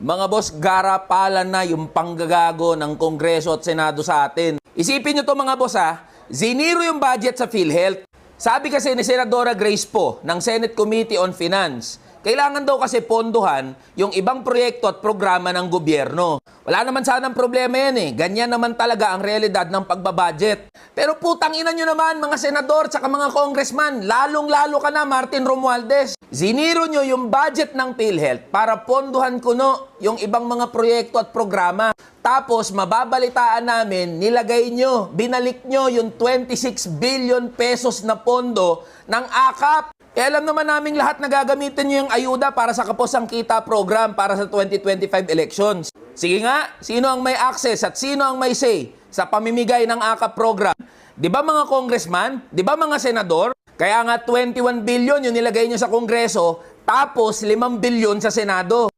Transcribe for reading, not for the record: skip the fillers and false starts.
Mga boss, garapalan na yung panggagago ng Kongreso at Senado sa atin. Isipin nyo to mga boss ha, ziniro yung budget sa PhilHealth. Sabi kasi ni Senadora Grace Poe ng Senate Committee on Finance, kailangan daw kasi pondohan yung ibang proyekto at programa ng gobyerno. Wala naman sanang problema yan eh. Ganyan naman talaga ang realidad ng pagbabudget. Pero putang ina nyo naman mga senador at mga congressman, lalong-lalo ka na Martin Romualdez. Ziniro nyo yung budget ng PhilHealth para pondohan kuno yung ibang mga proyekto at programa. Tapos mababalitaan namin, nilagay nyo, binalik nyo yung 26 billion pesos na pondo ng AKAP. E alam naman naming lahat na gagamitin nyo yung ayuda para sa Kaposang Kita program para sa 2025 elections. Sige nga, sino ang may access at sino ang may say sa pamimigay ng AKAP program? Di ba mga congressman? Di ba mga senador? Kaya nga 21 billion yung nilagay nyo sa Kongreso, tapos 5 billion sa Senado.